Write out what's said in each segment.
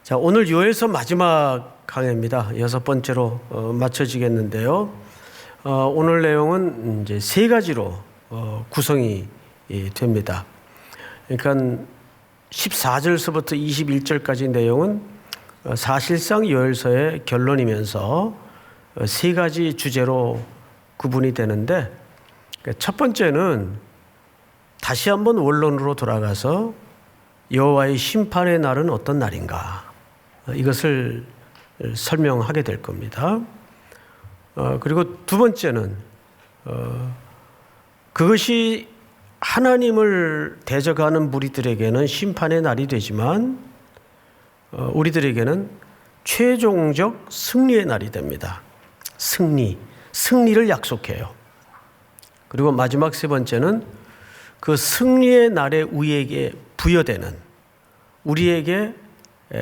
자, 오늘 요엘서 마지막 강해입니다. 6번째로 마쳐지겠는데요. 오늘 내용은 이제 세 가지로 구성이 됩니다. 그러니까 14절서부터 21절까지 내용은 사실상 요엘서의 결론이면서 세 가지 주제로 구분이 되는데, 첫 번째는 다시 한번 원론으로 돌아가서 여호와의 심판의 날은 어떤 날인가, 이것을 설명하게 될 겁니다. 그리고 두 번째는 그것이 하나님을 대적하는 무리들에게는 심판의 날이 되지만 우리들에게는 최종적 승리의 날이 됩니다. 승리를 약속해요. 그리고 마지막 세 번째는 그 승리의 날에 우리에게 부여되는, 우리에게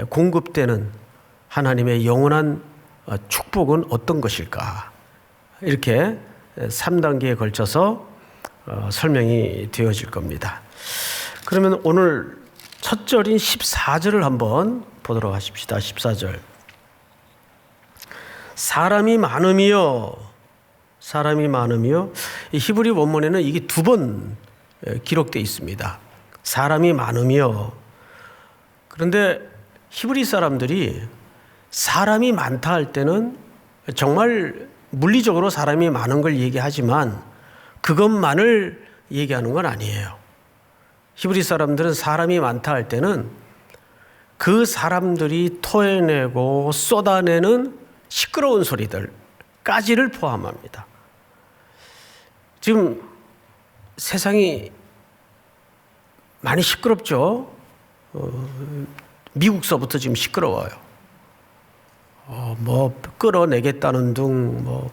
공급되는 하나님의 영원한 축복은 어떤 것일까, 이렇게 3단계에 걸쳐서 설명이 되어질 겁니다. 그러면 오늘 첫 절인 14절을 한번 보도록 하십시다. 14절. 사람이 많음이여. 이 히브리 원문에는 이게 2번 기록되어 있습니다. 사람이 많으며. 그런데 히브리 사람들이 사람이 많다 할 때는 정말 물리적으로 사람이 많은 걸 얘기하지만 그것만을 얘기하는 건 아니에요. 히브리 사람들은 사람이 많다 할 때는 그 사람들이 토해내고 쏟아내는 시끄러운 소리들까지를 포함합니다. 지금 세상이 많이 시끄럽죠. 미국서부터 지금 시끄러워요. 끌어내겠다는 등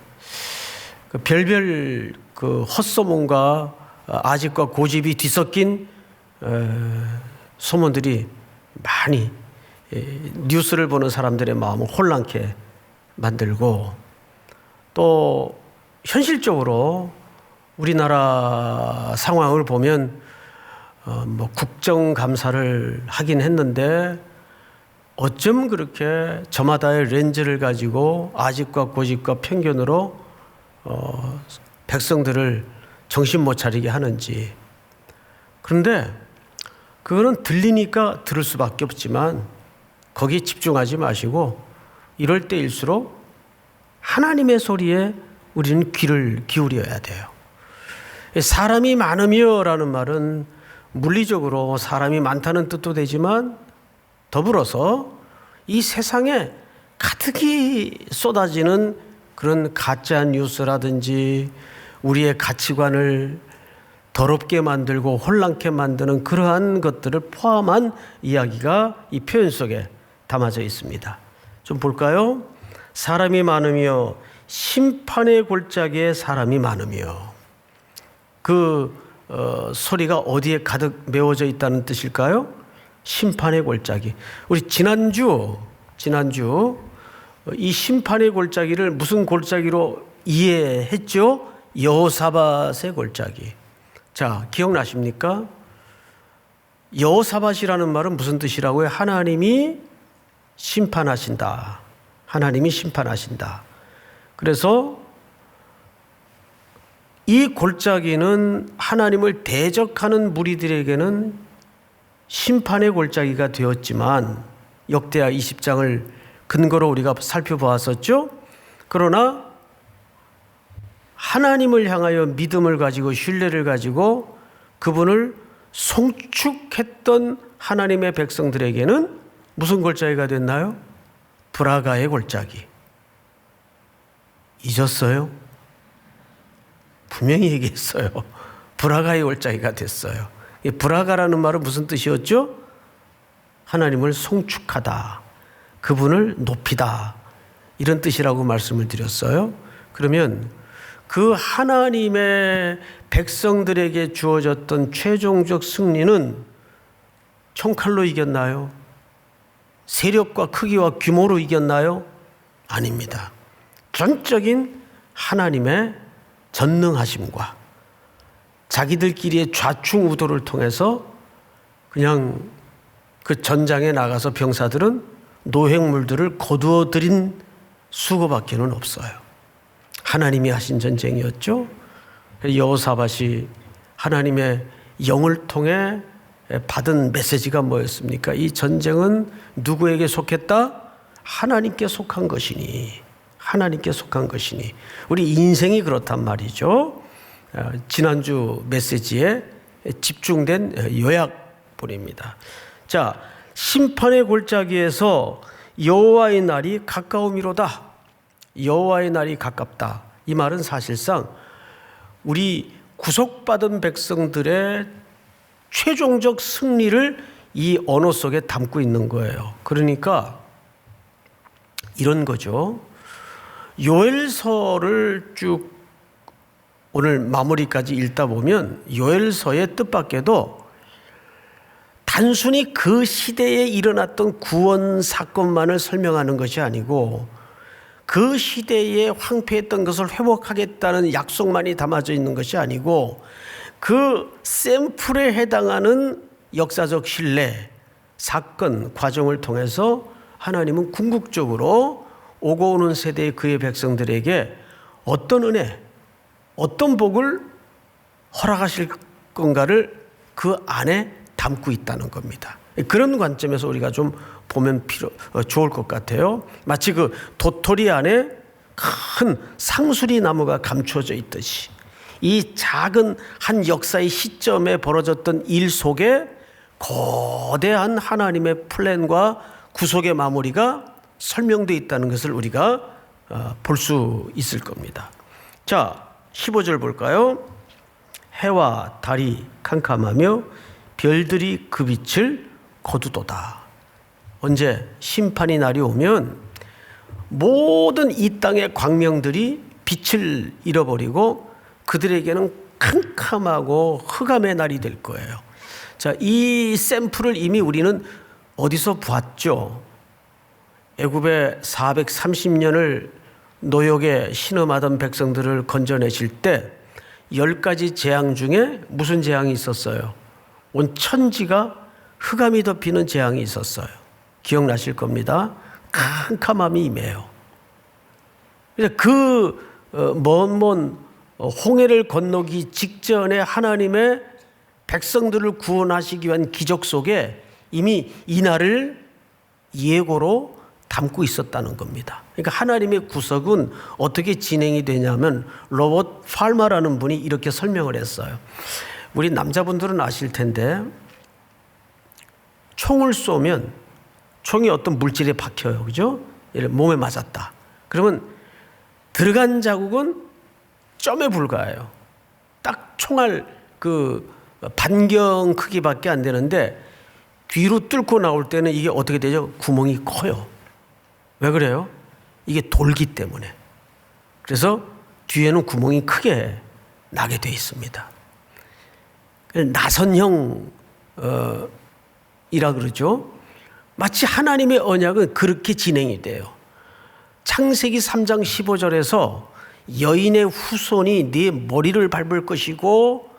그 별별 그 헛소문과 아집과 고집이 뒤섞인 소문들이 많이 뉴스를 보는 사람들의 마음을 혼란케 만들고, 또 현실적으로 우리나라 상황을 보면 국정감사를 하긴 했는데 어쩜 그렇게 저마다의 렌즈를 가지고 아집과 고집과 편견으로 백성들을 정신 못 차리게 하는지. 그런데 그거는 들리니까 들을 수밖에 없지만 거기에 집중하지 마시고 이럴 때일수록 하나님의 소리에 우리는 귀를 기울여야 돼요. 사람이 많으며 라는 말은 물리적으로 사람이 많다는 뜻도 되지만 더불어서 이 세상에 가득히 쏟아지는 그런 가짜 뉴스라든지 우리의 가치관을 더럽게 만들고 혼란케 만드는 그러한 것들을 포함한 이야기가 이 표현 속에 담아져 있습니다. 좀 볼까요? 사람이 많으며 심판의 골짜기에 사람이 많으며. 소리가 어디에 가득 메워져 있다는 뜻일까요? 심판의 골짜기. 우리 지난주 이 심판의 골짜기를 무슨 골짜기로 이해했죠? 여호사밧의 골짜기. 자, 기억나십니까? 여호사밧이라는 말은 무슨 뜻이라고요? 하나님이 심판하신다. 그래서 이 골짜기는 하나님을 대적하는 무리들에게는 심판의 골짜기가 되었지만, 역대하 20장을 근거로 우리가 살펴보았었죠. 그러나 하나님을 향하여 믿음을 가지고 신뢰를 가지고 그분을 송축했던 하나님의 백성들에게는 무슨 골짜기가 됐나요? 브라가의 골짜기. 잊었어요? 분명히 얘기했어요. 브라가의 골짜기가 됐어요. 이 브라가라는 말은 무슨 뜻이었죠? 하나님을 송축하다, 그분을 높이다, 이런 뜻이라고 말씀을 드렸어요. 그러면 그 하나님의 백성들에게 주어졌던 최종적 승리는 총칼로 이겼나요? 세력과 크기와 규모로 이겼나요? 아닙니다. 전적인 하나님의 전능하심과 자기들끼리의 좌충우돌을 통해서 그냥 그 전장에 나가서 병사들은 노획물들을 거두어 들인 수고밖에는 없어요. 하나님이 하신 전쟁이었죠. 여호사밧이 하나님의 영을 통해 받은 메시지가 뭐였습니까? 이 전쟁은 누구에게 속했다? 하나님께 속한 것이니. 하나님께 속한 것이니. 우리 인생이 그렇단 말이죠. 지난주 메시지에 집중된 요약본입니다. 자, 심판의 골짜기에서 여호와의 날이 가까우미로다. 여호와의 날이 가깝다. 이 말은 사실상 우리 구속받은 백성들의 최종적 승리를 이 언어 속에 담고 있는 거예요. 그러니까 이런 거죠. 요엘서를 쭉 오늘 마무리까지 읽다 보면 요엘서의 뜻밖에도 단순히 그 시대에 일어났던 구원 사건만을 설명하는 것이 아니고 그 시대에 황폐했던 것을 회복하겠다는 약속만이 담아져 있는 것이 아니고 그 샘플에 해당하는 역사적 신뢰, 사건, 과정을 통해서 하나님은 궁극적으로 오고 오는 세대의 그의 백성들에게 어떤 은혜, 어떤 복을 허락하실 건가를 그 안에 담고 있다는 겁니다. 그런 관점에서 우리가 좀 보면 좋을 것 같아요. 마치 그 도토리 안에 큰 상수리 나무가 감추어져 있듯이 이 작은 한 역사의 시점에 벌어졌던 일 속에 거대한 하나님의 플랜과 구속의 마무리가 설명되어 있다는 것을 우리가 볼 수 있을 겁니다. 자, 15절 볼까요? 해와 달이 캄캄하며 별들이 그 빛을 거두도다. 언제 심판의 날이 오면 모든 이 땅의 광명들이 빛을 잃어버리고 그들에게는 캄캄하고 흑암의 날이 될 거예요. 자, 이 샘플을 이미 우리는 어디서 보았죠? 애굽의 430년을 노역에 신음하던 백성들을 건져내실 때 10가지 재앙 중에 무슨 재앙이 있었어요? 온 천지가 흑암이 덮이는 재앙이 있었어요. 기억나실 겁니다. 캄캄함이 임해요. 그 먼 홍해를 건너기 직전에 하나님의 백성들을 구원하시기 위한 기적 속에 이미 이 날을 예고로 담고 있었다는 겁니다. 그러니까 하나님의 구속은 어떻게 진행이 되냐면 로버트 팔마라는 분이 이렇게 설명을 했어요. 우리 남자분들은 아실 텐데 총을 쏘면 총이 어떤 물질에 박혀요. 그죠? 몸에 맞았다. 그러면 들어간 자국은 점에 불과해요. 딱 총알 그 반경 크기밖에 안 되는데 뒤로 뚫고 나올 때는 이게 어떻게 되죠? 구멍이 커요. 왜 그래요? 이게 돌기 때문에. 그래서 뒤에는 구멍이 크게 나게 돼 있습니다. 나선형이라 그러죠. 마치 하나님의 언약은 그렇게 진행이 돼요. 창세기 3장 15절에서 여인의 후손이 네 머리를 밟을 것이고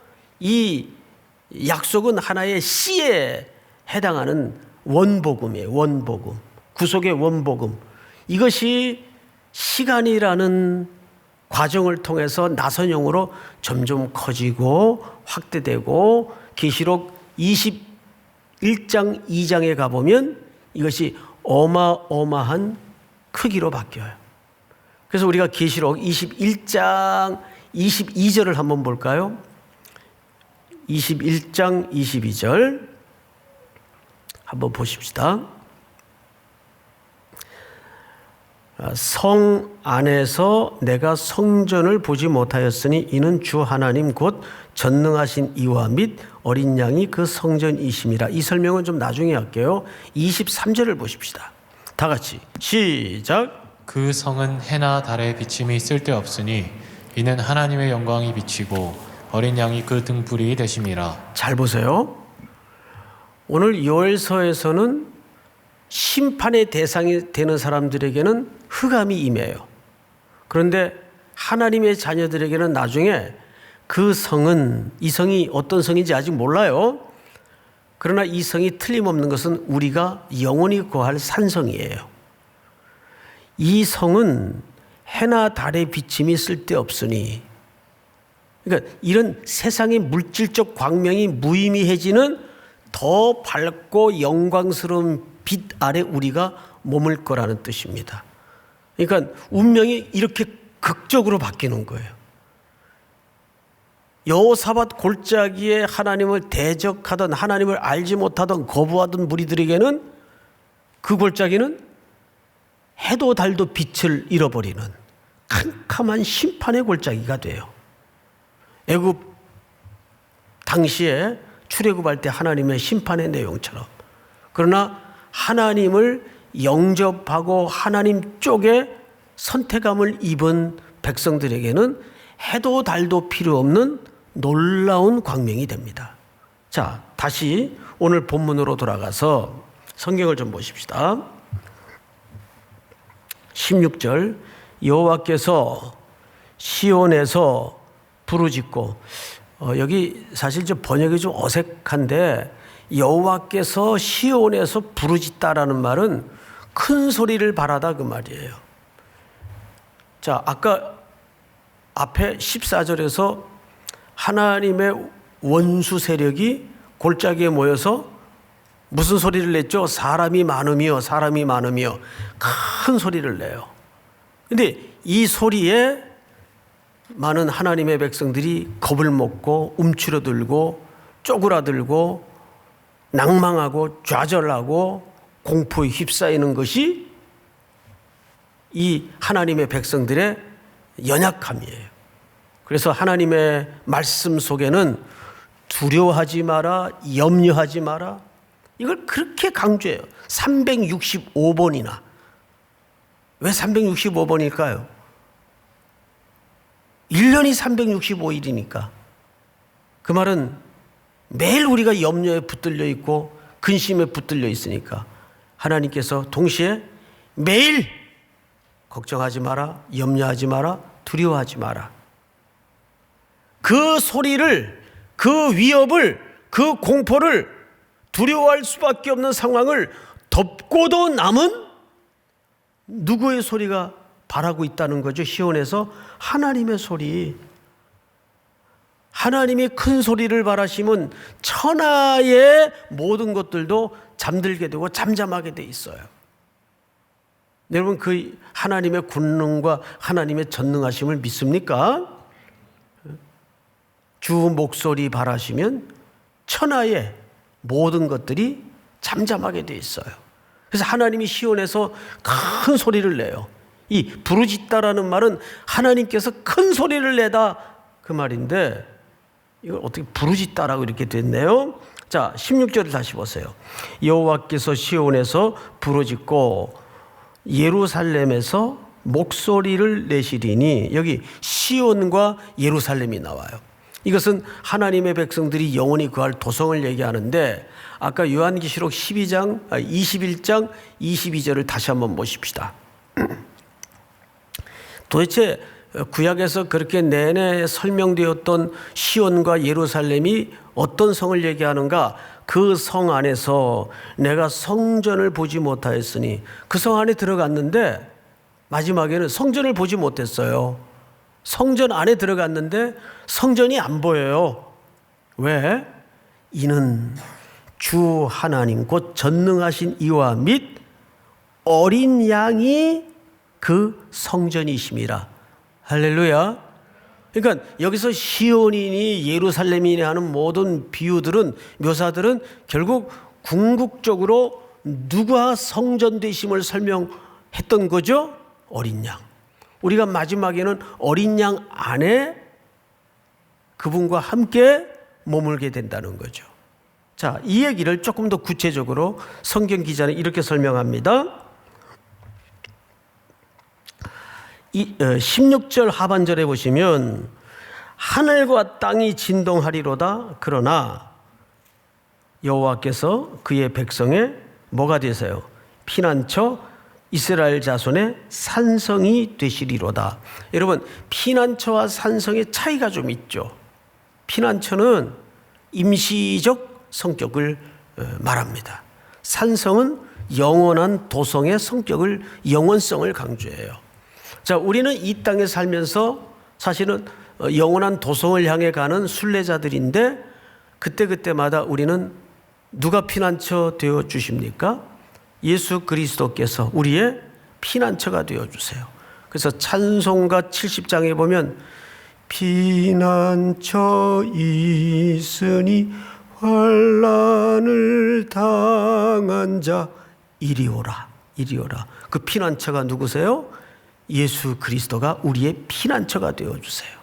이 약속은 하나의 씨에 해당하는 원복음이에요. 원복음. 구속의 원복음. 이것이 시간이라는 과정을 통해서 나선형으로 점점 커지고 확대되고 계시록 21장 2장에 가보면 이것이 어마어마한 크기로 바뀌어요. 그래서 우리가 계시록 21장 22절을 한번 볼까요? 21장 22절 한번 보십시다. 성 안에서 내가 성전을 보지 못하였으니 이는 주 하나님 곧 전능하신 이와 및 어린 양이 그 성전이심이라. 이 설명은 좀 나중에 할게요. 23절을 보십시다. 다 같이 시작. 그 성은 해나 달의 비침이 쓸데없으니 이는 하나님의 영광이 비치고 어린 양이 그 등불이 되심이라. 잘 보세요. 오늘 요엘서에서는 심판의 대상이 되는 사람들에게는 흑암이 임해요. 그런데 하나님의 자녀들에게는 나중에 그 성은, 이 성이 어떤 성인지 아직 몰라요. 그러나 이 성이 틀림없는 것은 우리가 영원히 거할 산성이에요. 이 성은 해나 달의 비침이 쓸데없으니, 그러니까 이런 세상의 물질적 광명이 무의미해지는 더 밝고 영광스러운 빛 아래 우리가 머물 거라는 뜻입니다. 그러니까 운명이 이렇게 극적으로 바뀌는 거예요. 여호사밧 골짜기에 하나님을 대적하던, 하나님을 알지 못하던, 거부하던 무리들에게는 그 골짜기는 해도 달도 빛을 잃어버리는 캄캄한 심판의 골짜기가 돼요. 애굽 당시에 출애굽할 때 하나님의 심판의 내용처럼. 그러나 하나님을 영접하고 하나님 쪽에 선택함을 입은 백성들에게는 해도 달도 필요 없는 놀라운 광명이 됩니다. 자, 다시 오늘 본문으로 돌아가서 성경을 좀 보십시다. 16절, 여호와께서 시온에서 부르짖고, 여기 사실 좀 번역이 좀 어색한데, 여호와께서 시온에서 부르짖다라는 말은 큰 소리를 바라다 그 말이에요. 자, 아까 앞에 14절에서 하나님의 원수 세력이 골짜기에 모여서 무슨 소리를 냈죠? 사람이 많으며 사람이 많으며 큰 소리를 내요. 근데 이 소리에 많은 하나님의 백성들이 겁을 먹고 움츠러들고 쪼그라들고 낭망하고 좌절하고 공포에 휩싸이는 것이 이 하나님의 백성들의 연약함이에요. 그래서 하나님의 말씀 속에는 두려워하지 마라, 염려하지 마라, 이걸 그렇게 강조해요. 365번이나. 왜 365번일까요? 1년이 365일이니까. 그 말은 매일 우리가 염려에 붙들려 있고 근심에 붙들려 있으니까 하나님께서 동시에 매일 걱정하지 마라, 염려하지 마라, 두려워하지 마라. 그 소리를, 그 위협을, 그 공포를, 두려워할 수밖에 없는 상황을 덮고도 남은 누구의 소리가 바라고 있다는 거죠. 시온에서 하나님의 소리. 하나님이 큰 소리를 바라시면 천하의 모든 것들도 잠들게 되고 잠잠하게 돼 있어요. 여러분, 그 하나님의 권능과 하나님의 전능하심을 믿습니까? 주 목소리 바라시면 천하의 모든 것들이 잠잠하게 돼 있어요. 그래서 하나님이 시온에서 큰 소리를 내요. 이 부르짖다라는 말은 하나님께서 큰 소리를 내다 그 말인데, 이걸 어떻게 부르짖다라고 이렇게 됐네요. 자, 16절을 다시 보세요. 여호와께서 시온에서 부르짖고 예루살렘에서 목소리를 내시리니, 여기 시온과 예루살렘이 나와요. 이것은 하나님의 백성들이 영원히 거할 도성을 얘기하는데, 아까 요한계시록 21장 22절을 다시 한번 보십시다. 도대체 구약에서 그렇게 내내 설명되었던 시온과 예루살렘이 어떤 성을 얘기하는가? 그 성 안에서 내가 성전을 보지 못하였으니, 그 성 안에 들어갔는데 마지막에는 성전을 보지 못했어요. 성전 안에 들어갔는데 성전이 안 보여요. 왜? 이는 주 하나님 곧 전능하신 이와 및 어린 양이 그 성전이심이라. 할렐루야. 그러니까 여기서 시온이니 예루살렘이니 하는 모든 비유들은, 묘사들은 결국 궁극적으로 누가 성전 되심을 설명했던 거죠? 어린 양. 우리가 마지막에는 어린 양 안에 그분과 함께 머물게 된다는 거죠. 자, 이 얘기를 조금 더 구체적으로 성경 기자는 이렇게 설명합니다. 16절 하반절에 보시면 하늘과 땅이 진동하리로다. 그러나 여호와께서 그의 백성의 뭐가 되세요? 피난처, 이스라엘 자손의 산성이 되시리로다. 여러분, 피난처와 산성의 차이가 좀 있죠. 피난처는 임시적 성격을 말합니다. 산성은 영원한 도성의 성격을, 영원성을 강조해요. 자, 우리는 이 땅에 살면서 사실은 영원한 도성을 향해 가는 순례자들인데 그때마다 우리는 누가 피난처 되어 주십니까? 예수 그리스도께서 우리의 피난처가 되어 주세요. 그래서 찬송가 70장에 보면 피난처 있으니 환난을 당한 자 이리 오라, 이리 오라. 그 피난처가 누구세요? 예수 그리스도가 우리의 피난처가 되어 주세요.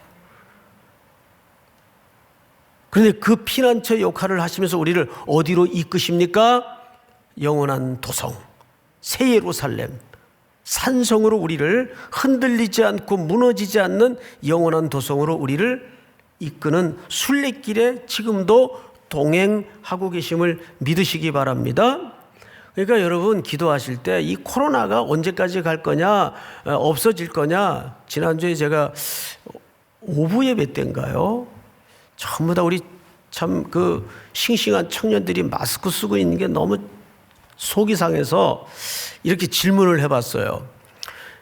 그런데 그 피난처 역할을 하시면서 우리를 어디로 이끄십니까? 영원한 도성, 새 예루살렘, 산성으로 우리를 흔들리지 않고 무너지지 않는 영원한 도성으로 우리를 이끄는 순례길에 지금도 동행하고 계심을 믿으시기 바랍니다. 그러니까 여러분 기도하실 때 이 코로나가 언제까지 갈 거냐, 없어질 거냐, 지난주에 제가 오후 예배 때인가요? 전부 다 우리 참 그 싱싱한 청년들이 마스크 쓰고 있는 게 너무 속이 상해서 이렇게 질문을 해봤어요.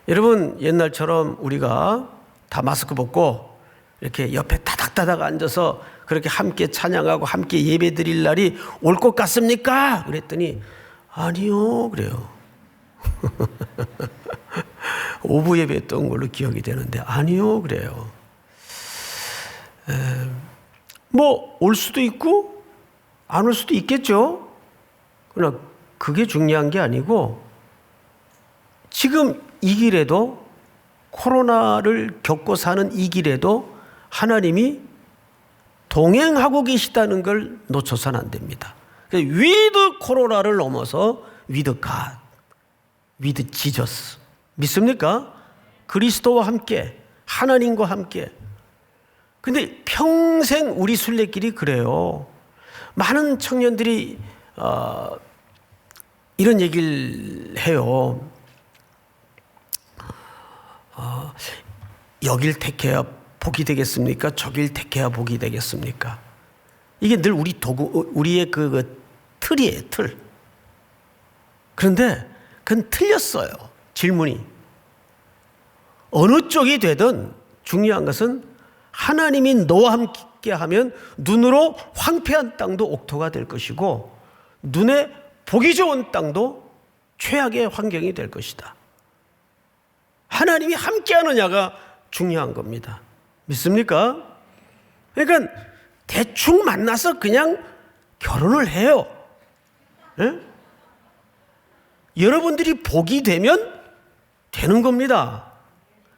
여러분 옛날처럼 우리가 다 마스크 벗고 이렇게 옆에 타닥타닥 앉아서 그렇게 함께 찬양하고 함께 예배 드릴 날이 올 것 같습니까? 그랬더니 아니요 그래요. 오후 예배했던 걸로 기억이 되는데 아니요 그래요. 뭐 올 수도 있고 안 올 수도 있겠죠. 그러나 그게 중요한 게 아니고 지금 이 길에도 코로나를 겪고 사는 이 길에도 하나님이 동행하고 계시다는 걸 놓쳐서는 안 됩니다. 위드 코로나를 넘어서 위드 갓, 위드 지저스 믿습니까? 그리스도와 함께, 하나님과 함께. 근데 평생 우리 순례길이 그래요. 많은 청년들이 이런 얘기를 해요. 여길 택해야 복이 되겠습니까? 저길 택해야 복이 되겠습니까? 이게 늘 우리의 그 틀이에요, 틀. 그런데 그건 틀렸어요. 질문이. 어느 쪽이 되든 중요한 것은 하나님이 너와 함께 하면 눈으로 황폐한 땅도 옥토가 될 것이고 눈에 보기 좋은 땅도 최악의 환경이 될 것이다. 하나님이 함께 하느냐가 중요한 겁니다. 믿습니까? 그러니까 대충 만나서 그냥 결혼을 해요. 네? 여러분들이 복이 되면 되는 겁니다.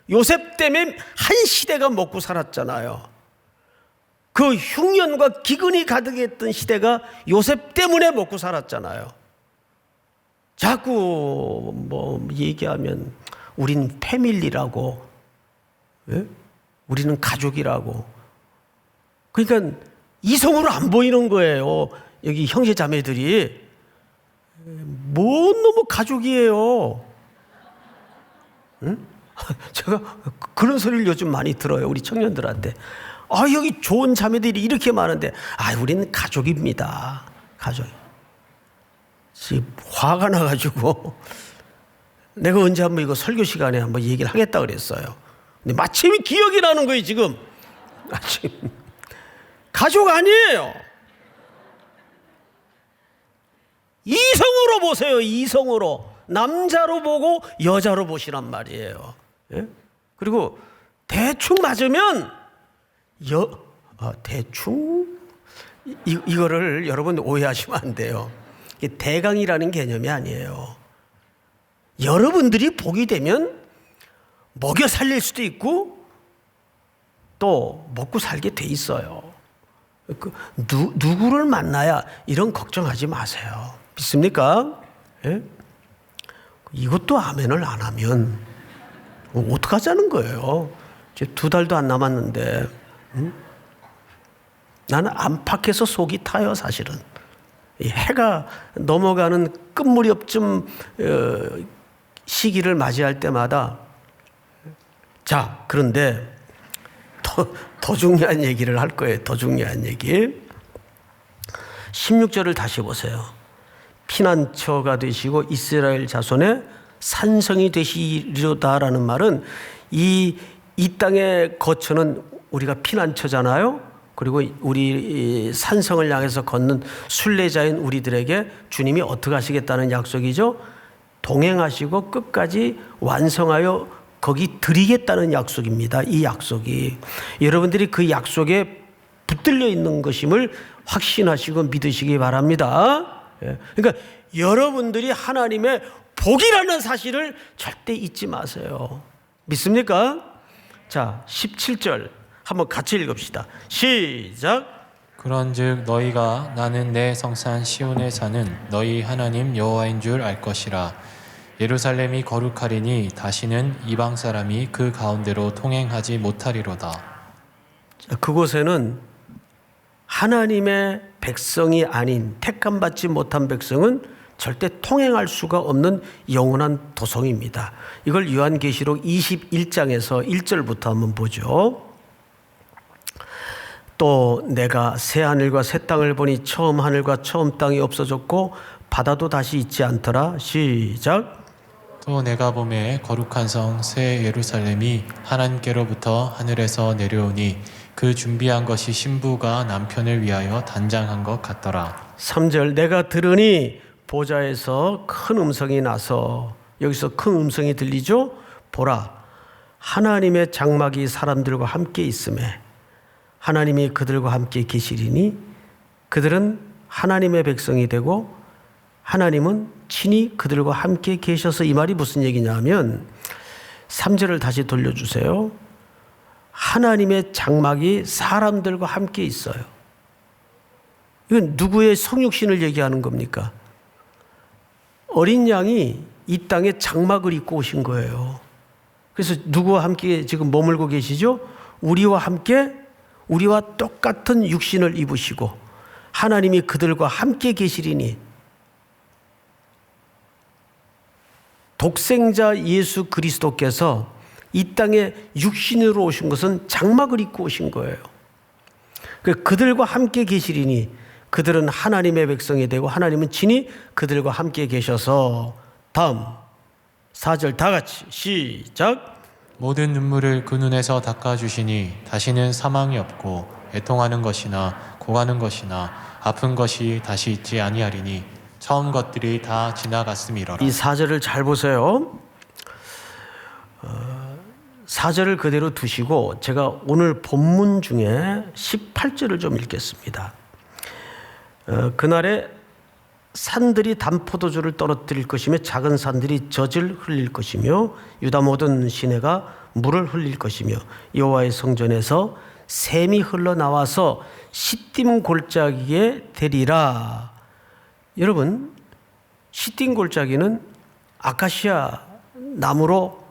요셉 때문에 한 시대가 먹고 살았잖아요. 그 흉년과 기근이 가득했던 시대가 요셉 때문에 먹고 살았잖아요. 자꾸 뭐 얘기하면 우린 패밀리라고, 예? 우리는 가족이라고. 그러니까 이성으로 안 보이는 거예요. 여기 형제 자매들이. 뭔 놈의 가족이에요. 응? 제가 그런 소리를 요즘 많이 들어요. 우리 청년들한테. 여기 좋은 자매들이 이렇게 많은데 우리는 가족입니다. 가족. 지금 화가 나가지고 내가 언제 한번 이거 설교 시간에 한번 얘기를 하겠다 그랬어요. 근데 마침 기억이 나는 거예요 지금. 가족 아니에요. 이성으로 보세요. 이성으로. 남자로 보고 여자로 보시란 말이에요. 예? 그리고 대충 맞으면 대충 이거를 여러분 오해하시면 안 돼요. 대강이라는 개념이 아니에요. 여러분들이 복이 되면 먹여 살릴 수도 있고 또 먹고 살게 돼 있어요. 누구를 만나야 이런 걱정하지 마세요. 믿습니까? 예? 이것도 아멘을 안 하면 어떡하자는 거예요? 이제 2달도 안 남았는데 나는 안팎에서 속이 타요 사실은. 이 해가 넘어가는 끝무렵쯤 시기를 맞이할 때마다 자 그런데 더 중요한 얘기를 할 거예요. 더 중요한 얘기. 16절을 다시 보세요. 피난처가 되시고 이스라엘 자손의 산성이 되시리로다라는 말은 이 땅의 거처는 우리가 피난처잖아요. 그리고 우리 산성을 향해서 걷는 순례자인 우리들에게 주님이 어떻게 하시겠다는 약속이죠. 동행하시고 끝까지 완성하여 거기 드리겠다는 약속입니다. 이 약속이 여러분들이 그 약속에 붙들려 있는 것임을 확신하시고 믿으시기 바랍니다. 그러니까 여러분들이 하나님의 복이라는 사실을 절대 잊지 마세요. 믿습니까? 자, 17절 한번 같이 읽읍시다. 시작. 그런즉 너희가 나는 내 성산 시온에 사는 너희 하나님 여호와인 줄 알 것이라. 예루살렘이 거룩하리니 다시는 이방 사람이 그 가운데로 통행하지 못하리로다. 그곳에는 하나님의 백성이 아닌 택함받지 못한 백성은 절대 통행할 수가 없는 영원한 도성입니다. 이걸 요한계시록 21장에서 1절부터 한번 보죠. 또 내가 새 하늘과 새 땅을 보니 처음 하늘과 처음 땅이 없어졌고 바다도 다시 있지 않더라. 시작. 또 내가 보매 거룩한 성 새 예루살렘이 하나님께로부터 하늘에서 내려오니 그 준비한 것이 신부가 남편을 위하여 단장한 것 같더라. 3절 내가 들으니 보좌에서 큰 음성이 나서, 여기서 큰 음성이 들리죠. 보라, 하나님의 장막이 사람들과 함께 있음에 하나님이 그들과 함께 계시리니 그들은 하나님의 백성이 되고 하나님은 친히 그들과 함께 계셔서. 이 말이 무슨 얘기냐면 3절을 다시 돌려주세요. 하나님의 장막이 사람들과 함께 있어요. 이건 누구의 성육신을 얘기하는 겁니까? 어린 양이 이 땅에 장막을 입고 오신 거예요. 그래서 누구와 함께 지금 머물고 계시죠? 우리와 함께, 우리와 똑같은 육신을 입으시고 하나님이 그들과 함께 계시리니, 독생자 예수 그리스도께서 이 땅에 육신으로 오신 것은 장막을 입고 오신 거예요. 그들과 함께 계시리니 그들은 하나님의 백성이 되고 하나님은 친히 그들과 함께 계셔서. 다음 4절 다 같이 시작. 모든 눈물을 그 눈에서 닦아주시니 다시는 사망이 없고 애통하는 것이나 고가는 것이나 아픈 것이 다시 있지 아니하리니 처음 것들이 다 지나갔음이로라. 이 4절을 잘 보세요. 4절을 그대로 두시고 제가 오늘 본문 중에 18절을 좀 읽겠습니다. 그날에 산들이 단포도주를 떨어뜨릴 것이며 작은 산들이 젖을 흘릴 것이며 유다 모든 시내가 물을 흘릴 것이며 여호와의 성전에서 샘이 흘러나와서 시딤 골짜기에 되리라. 여러분, 시딤 골짜기는 아카시아 나무로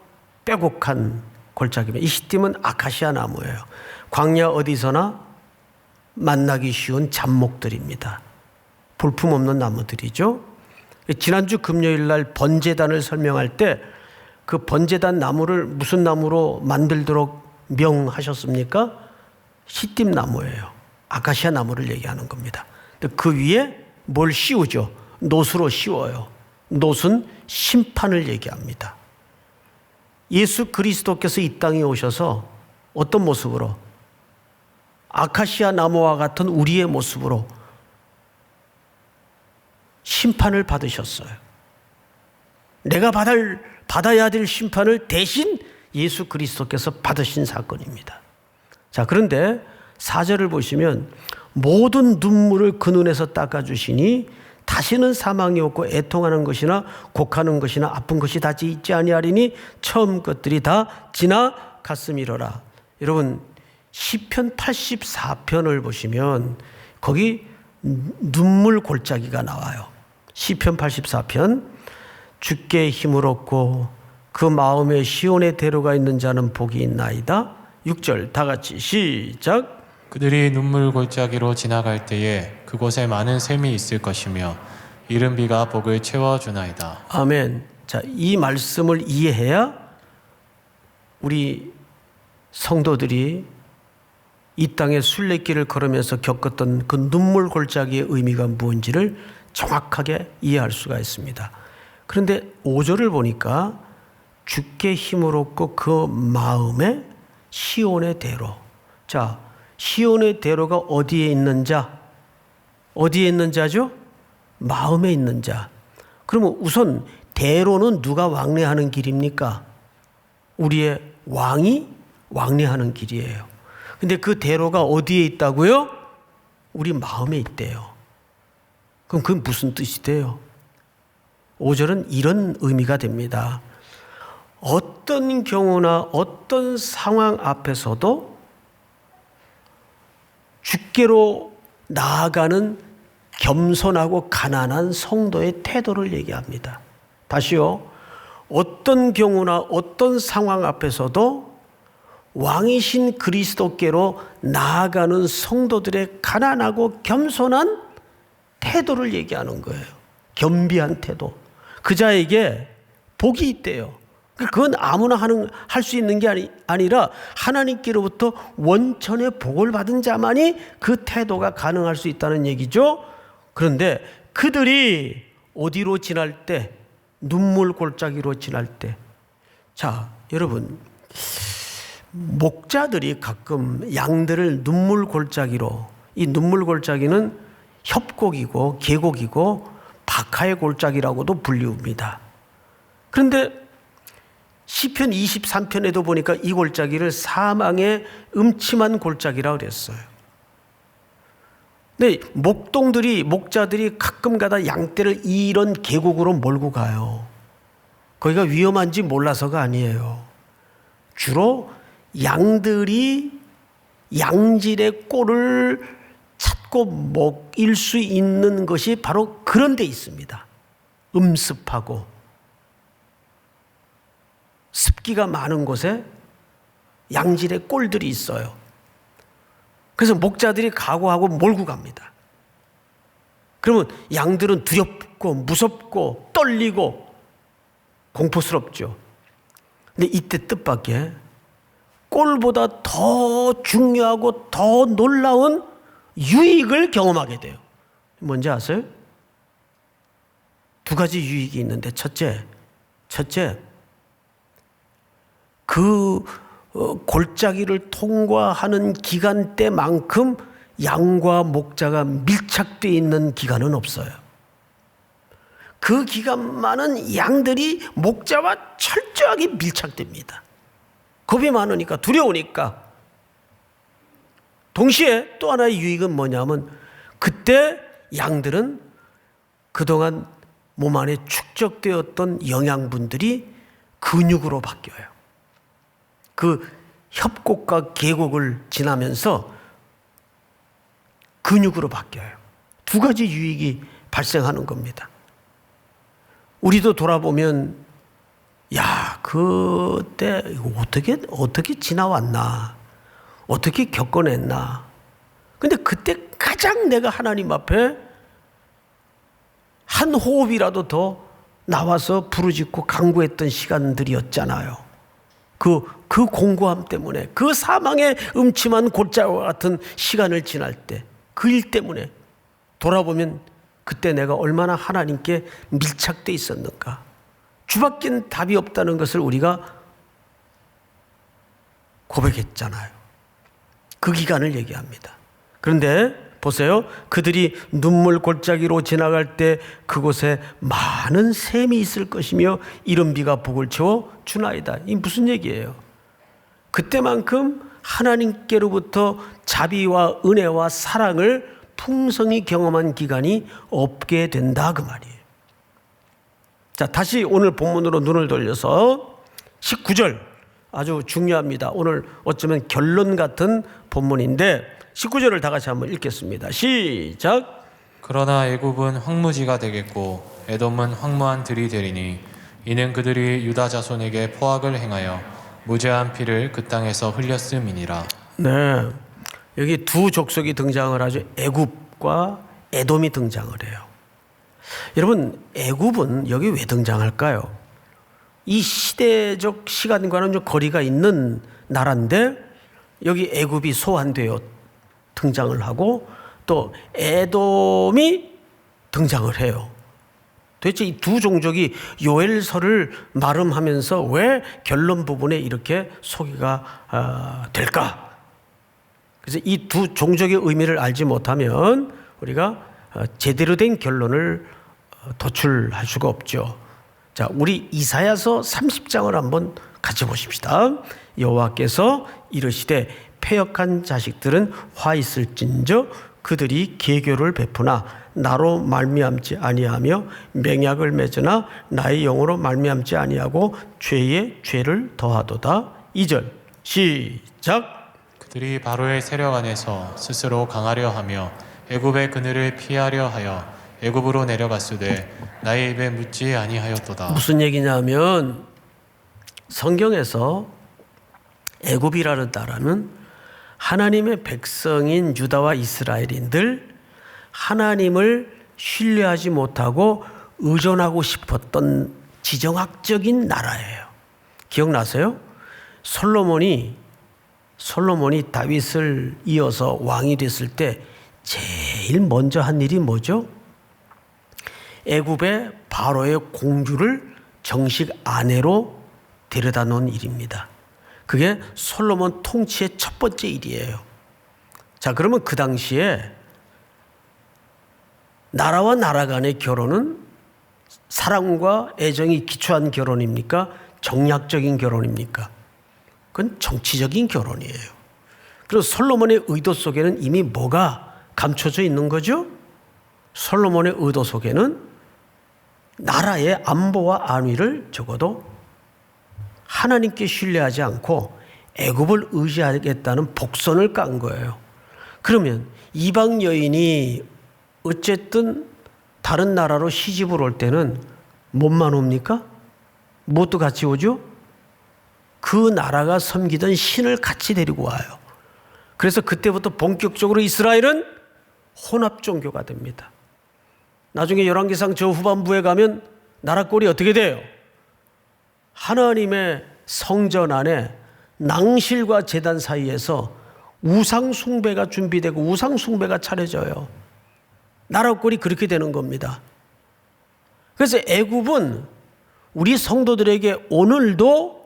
빼곡한 골짜기입니다. 이 시딤은 아카시아 나무예요. 광야 어디서나 만나기 쉬운 잡목들입니다. 볼품없는 나무들이죠. 지난주 금요일 날 번제단을 설명할 때 그 번제단 나무를 무슨 나무로 만들도록 명하셨습니까? 시딤 나무예요. 아카시아 나무를 얘기하는 겁니다. 그 위에 뭘 씌우죠? 놋으로 씌워요. 놋은 심판을 얘기합니다. 예수 그리스도께서 이 땅에 오셔서 어떤 모습으로? 아카시아 나무와 같은 우리의 모습으로 심판을 받으셨어요. 내가 받아야 될 심판을 대신 예수 그리스도께서 받으신 사건입니다. 자, 그런데 4절을 보시면 모든 눈물을 그 눈에서 닦아주시니 다시는 사망이 없고 애통하는 것이나 곡하는 것이나 아픈 것이 다시 있지 아니하리니 처음 것들이 다 지나갔음이로라. 여러분, 시편 84편을 보시면 거기 눈물 골짜기가 나와요. 시편 84편. 주께 힘을 얻고 그 마음에 시온에 데려가 있는 자는 복이 있나이다. 6절 다 같이 시작. 그들이 눈물 골짜기로 지나갈 때에 그곳에 많은 샘이 있을 것이며 이른 비가 복을 채워주나이다. 아멘. 자, 이 말씀을 이해해야 우리 성도들이 이 땅의 순례길을 걸으면서 겪었던 그 눈물 골짜기의 의미가 무엇인지를 정확하게 이해할 수가 있습니다. 그런데 5절을 보니까 주께 힘을 얻고 그 마음에 시온의 대로. 자, 시온의 대로가 어디에 있는 자? 어디에 있는 자죠? 마음에 있는 자. 그러면 우선 대로는 누가 왕래하는 길입니까? 우리의 왕이 왕래하는 길이에요. 근데 그 대로가 어디에 있다고요? 우리 마음에 있대요. 그럼 그게 무슨 뜻이 돼요? 5절은 이런 의미가 됩니다. 어떤 경우나 어떤 상황 앞에서도 주께로 나아가는 겸손하고 가난한 성도의 태도를 얘기합니다. 다시요. 어떤 경우나 어떤 상황 앞에서도 왕이신 그리스도께로 나아가는 성도들의 가난하고 겸손한 태도를 얘기하는 거예요. 겸비한 태도. 그 자에게 복이 있대요. 그건 아무나 할 수 있는 게 아니라 하나님께로부터 원천의 복을 받은 자만이 그 태도가 가능할 수 있다는 얘기죠. 그런데 그들이 어디로 지날 때? 눈물 골짜기로 지날 때. 자, 여러분, 목자들이 가끔 양들을 눈물 골짜기로, 이 눈물 골짜기는 협곡이고 계곡이고 박하의 골짜기라고도 불리웁니다. 그런데 시편 23편에도 보니까 이 골짜기를 사망의 음침한 골짜기라고 그랬어요. 근데 목자들이 가끔가다 양떼를 이런 계곡으로 몰고 가요. 거기가 위험한지 몰라서가 아니에요. 주로 양들이 양질의 꼴을 찾고 먹일 수 있는 것이 바로 그런 데 있습니다. 음습하고 습기가 많은 곳에 양질의 꼴들이 있어요. 그래서 목자들이 각오하고 몰고 갑니다. 그러면 양들은 두렵고 무섭고 떨리고 공포스럽죠. 근데 이때 뜻밖의 꼴보다 더 중요하고 더 놀라운 유익을 경험하게 돼요. 뭔지 아세요? 두 가지 유익이 있는데 첫째, 그 골짜기를 통과하는 기간대만큼 양과 목자가 밀착되어 있는 기간은 없어요. 그 기간만은 양들이 목자와 철저하게 밀착됩니다. 겁이 많으니까, 두려우니까. 동시에 또 하나의 유익은 뭐냐면 그때 양들은 그동안 몸 안에 축적되었던 영양분들이 근육으로 바뀌어요. 그 협곡과 계곡을 지나면서 근육으로 바뀌어요. 두 가지 유익이 발생하는 겁니다. 우리도 돌아보면 야, 그때 어떻게 지나왔나, 어떻게 겪어냈나. 근데 그때 가장 내가 하나님 앞에 한 호흡이라도 더 나와서 부르짖고 간구했던 시간들이었잖아요. 그 공고함 때문에, 그 사망의 음침한 골짜기와 같은 시간을 지날 때, 그 일 때문에 돌아보면 그때 내가 얼마나 하나님께 밀착돼 있었는가. 주밖엔 답이 없다는 것을 우리가 고백했잖아요. 그 기간을 얘기합니다. 그런데 보세요. 그들이 눈물 골짜기로 지나갈 때 그곳에 많은 샘이 있을 것이며 이른 비가 복을 채워 주나이다. 이 무슨 얘기예요? 그때만큼 하나님께로부터 자비와 은혜와 사랑을 풍성히 경험한 기간이 없게 된다, 그 말이에요. 자, 다시 오늘 본문으로 눈을 돌려서 19절, 아주 중요합니다. 오늘 어쩌면 결론 같은 본문인데 19절을 다 같이 한번 읽겠습니다. 시작. 그러나 애굽은 황무지가 되겠고 에돔은 황무한 들이 되리니 이는 그들이 유다 자손에게 포악을 행하여 무죄한 피를 그 땅에서 흘렸음이니라. 네, 여기 두 족속이 등장을 하죠. 애굽과 에돔이 등장을 해요. 여러분, 애굽은 여기 왜 등장할까요? 이 시대적 시간과는 좀 거리가 있는 나라인데 여기 애굽이 소환되어 등장을 하고 또 에돔이 등장을 해요. 도대체 이 두 종족이 요엘서를 마름하면서 왜 결론 부분에 이렇게 소개가 될까? 그래서 이 두 종족의 의미를 알지 못하면 우리가 제대로 된 결론을 도출할 수가 없죠. 자, 우리 이사야서 30장을 한번 같이 보십시다. 여호와께서 이르시되 패역한 자식들은 화 있을진저 그들이 계교를 베푸나 나로 말미암지 아니하며 맹약을 맺으나 나의 영으로 말미암지 아니하고 죄에 죄를 더하도다. 2절 시작. 그들이 바로의 세력 안에서 스스로 강하려 하며 애굽의 그늘을 피하려 하여 애굽으로 내려갔으되 나의 입에 묻지 아니하였도다. 무슨 얘기냐면 성경에서 애굽이라는 나라는 하나님의 백성인 유다와 이스라엘인들 하나님을 신뢰하지 못하고 의존하고 싶었던 지정학적인 나라예요. 기억나세요? 솔로몬이 다윗을 이어서 왕이 됐을 때 제일 먼저 한 일이 뭐죠? 애굽의 바로의 공주를 정식 아내로 데려다 놓은 일입니다. 그게 솔로몬 통치의 첫 번째 일이에요. 자, 그러면 그 당시에 나라와 나라 간의 결혼은 사랑과 애정이 기초한 결혼입니까? 정략적인 결혼입니까? 그건 정치적인 결혼이에요. 그리고 솔로몬의 의도 속에는 이미 뭐가 감춰져 있는 거죠? 솔로몬의 의도 속에는 나라의 안보와 안위를 적어도 하나님께 신뢰하지 않고 애굽을 의지하겠다는 복선을 깐 거예요. 그러면 이방 여인이 어쨌든 다른 나라로 시집을 올 때는 뭐만 옵니까? 무엇도 같이 오죠? 그 나라가 섬기던 신을 같이 데리고 와요. 그래서 그때부터 본격적으로 이스라엘은 혼합 종교가 됩니다. 나중에 열왕기상 저 후반부에 가면 나라 꼴이 어떻게 돼요? 하나님의 성전 안에 낭실과 제단 사이에서 우상 숭배가 준비되고 우상 숭배가 차려져요. 나라 꼴이 그렇게 되는 겁니다. 그래서 애굽은 우리 성도들에게 오늘도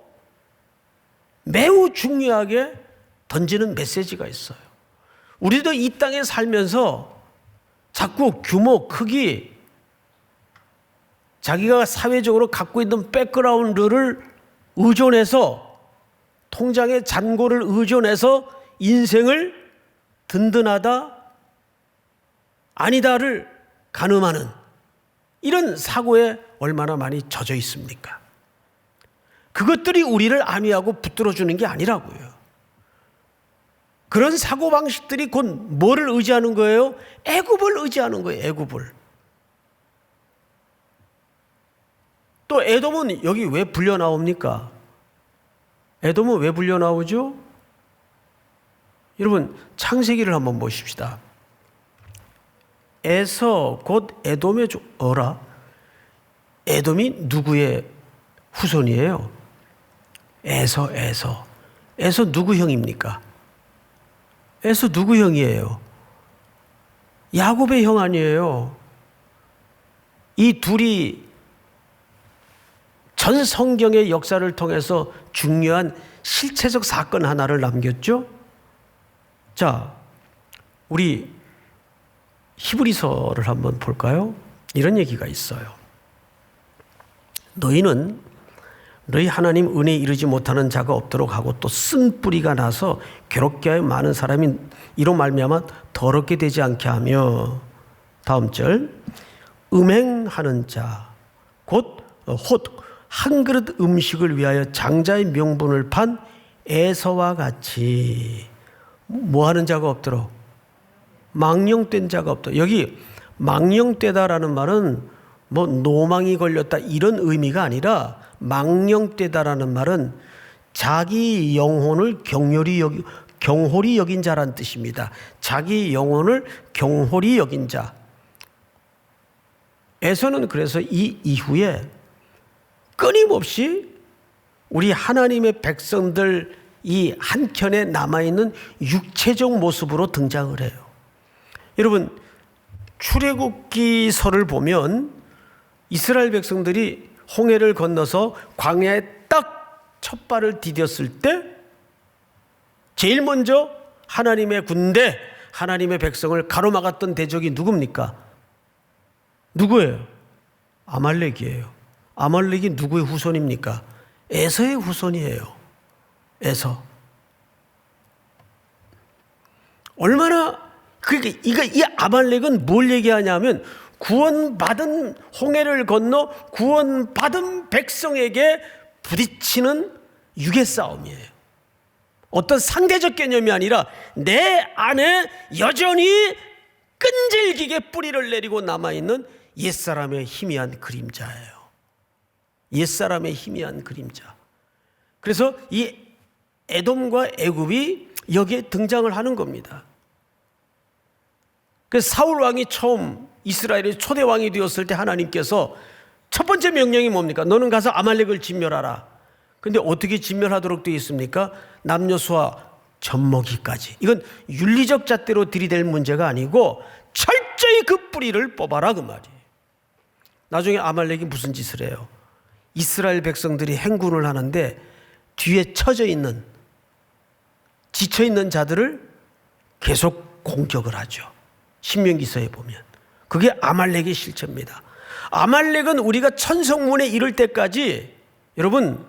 매우 중요하게 던지는 메시지가 있어요. 우리도 이 땅에 살면서 자꾸 규모, 크기, 자기가 사회적으로 갖고 있는 백그라운드를 의존해서 통장의 잔고를 의존해서 인생을 든든하다, 아니다를 가늠하는 이런 사고에 얼마나 많이 젖어 있습니까? 그것들이 우리를 안위하고 붙들어주는 게 아니라고요. 그런 사고방식들이 곧 뭐를 의지하는 거예요? 애굽을 의지하는 거예요. 애굽을. 또 에돔은 여기 왜 불려 나옵니까? 에돔은 왜 불려 나오죠? 여러분 창세기를 한번 보십시다. 에서 곧 에돔의 어라. 에돔이 누구의 후손이에요? 에서 누구 형입니까? 에서 누구 형이에요? 야곱의 형 아니에요? 이 둘이 전 성경의 역사를 통해서 중요한 실체적 사건 하나를 남겼죠? 자, 우리 히브리서를 한번 볼까요? 이런 얘기가 있어요. 너희는 너희 하나님 은혜에 이르지 못하는 자가 없도록 하고 또 쓴 뿌리가 나서 괴롭게 하여 많은 사람이 이로 말미암아 더럽게 되지 않게 하며, 다음 절, 음행하는 자 곧 한 그릇 음식을 위하여 장자의 명분을 판 에서와 같이 뭐 하는 자가 없도록, 망령된 자가 없도록. 여기 망령되다라는 말은 뭐 노망이 걸렸다 이런 의미가 아니라, 망령되다라는 말은 자기 영혼을 경홀히 여긴 자란 뜻입니다. 자기 영혼을 경홀히 여긴 자. 에서는 그래서 이 이후에 끊임없이 우리 하나님의 백성들 이 한켠에 남아있는 육체적 모습으로 등장을 해요. 여러분, 출애굽기서를 보면 이스라엘 백성들이 홍해를 건너서 광야에 딱 첫 발을 디뎠을 때 제일 먼저 하나님의 군대, 하나님의 백성을 가로막았던 대적이 누굽니까? 누구예요? 아말렉이에요. 아말렉이 누구의 후손입니까? 에서의 후손이에요. 에서. 얼마나 그러니까 이 아말렉은 뭘 얘기하냐면 구원받은 홍해를 건너 구원받은 백성에게 부딪히는 육의 싸움이에요. 어떤 상대적 개념이 아니라 내 안에 여전히 끈질기게 뿌리를 내리고 남아있는 옛사람의 희미한 그림자예요. 옛사람의 희미한 그림자. 그래서 이 에돔과 애굽이 여기에 등장을 하는 겁니다. 그래서 사울 왕이 처음 이스라엘의 초대 왕이 되었을 때 하나님께서 첫 번째 명령이 뭡니까? 너는 가서 아말렉을 진멸하라. 근데 어떻게 진멸하도록 되어 있습니까? 남녀소와 젖먹이까지. 이건 윤리적 잣대로 들이댈 문제가 아니고 철저히 그 뿌리를 뽑아라 그 말이에요. 나중에 아말렉이 무슨 짓을 해요? 이스라엘 백성들이 행군을 하는데 뒤에 지쳐있는 자들을 계속 공격을 하죠. 신명기서에 보면 그게 아말렉의 실체입니다. 아말렉은 우리가 천성문에 이를 때까지 여러분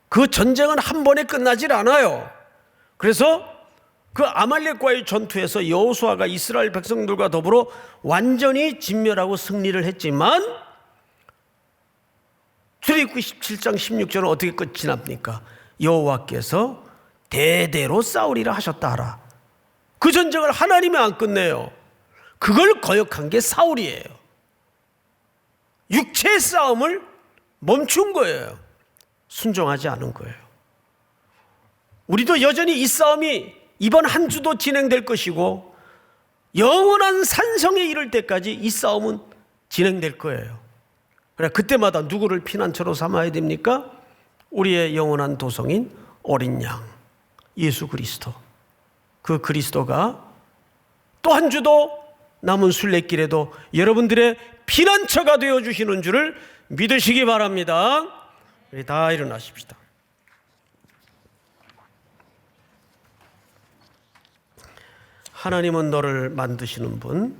그 전쟁은 한 번에 끝나질 않아요. 그래서 그 아말렉과의 전투에서 여호수아가 이스라엘 백성들과 더불어 완전히 진멸하고 승리를 했지만 출애굽기 17장 16절은 어떻게 끝이 납니까? 여호와께서 대대로 싸우리라 하셨다 하라. 그 전쟁을 하나님이 안 끝내요. 그걸 거역한 게 사울이에요. 육체의 싸움을 멈춘 거예요. 순종하지 않은 거예요. 우리도 여전히 이 싸움이 이번 한 주도 진행될 것이고 영원한 산성에 이를 때까지 이 싸움은 진행될 거예요. 그래 그때마다 누구를 피난처로 삼아야 됩니까? 우리의 영원한 도성인 어린 양 예수 그리스도. 그 그리스도가 또 한 주도 남은 순례길에도 여러분들의 피난처가 되어주시는 줄을 믿으시기 바랍니다. 우리 다 일어나십시다. 하나님은 너를 만드시는 분,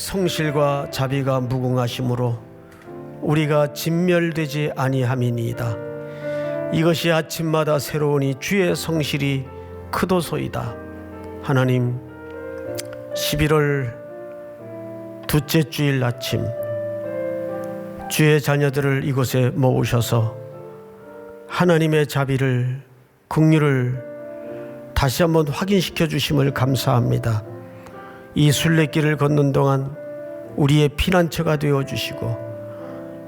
성실과 자비가 무궁하심으로 우리가 진멸되지 아니함이니이다. 이것이 아침마다 새로우니 주의 성실이 크도소이다. 하나님, 11월 둘째 주일 아침 주의 자녀들을 이곳에 모으셔서 하나님의 자비를, 긍휼을 다시 한번 확인시켜 주심을 감사합니다. 이 순례길을 걷는 동안 우리의 피난처가 되어 주시고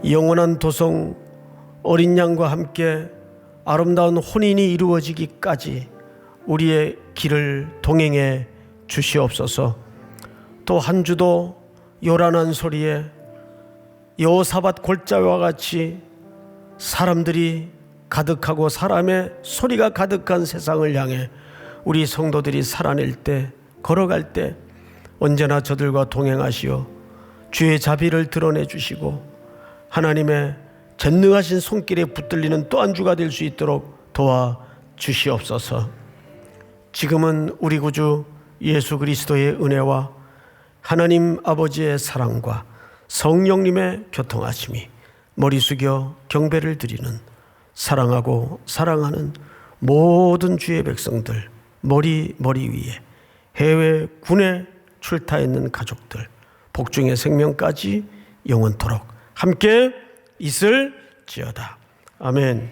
영원한 도성 어린 양과 함께 아름다운 혼인이 이루어지기까지 우리의 길을 동행해 주시옵소서. 또 한 주도 요란한 소리에 여호사밧 골짜기와 같이 사람들이 가득하고 사람의 소리가 가득한 세상을 향해 우리 성도들이 살아낼 때, 걸어갈 때 언제나 저들과 동행하시어 주의 자비를 드러내 주시고 하나님의 전능하신 손길에 붙들리는 또 한 주가 될 수 있도록 도와 주시옵소서. 지금은 우리 구주 예수 그리스도의 은혜와 하나님 아버지의 사랑과 성령님의 교통하심이 머리 숙여 경배를 드리는 사랑하고 사랑하는 모든 주의 백성들, 머리 위에 해외 군에 출타 있는 가족들, 복중의 생명까지 영원토록 함께 있을지어다. 아멘.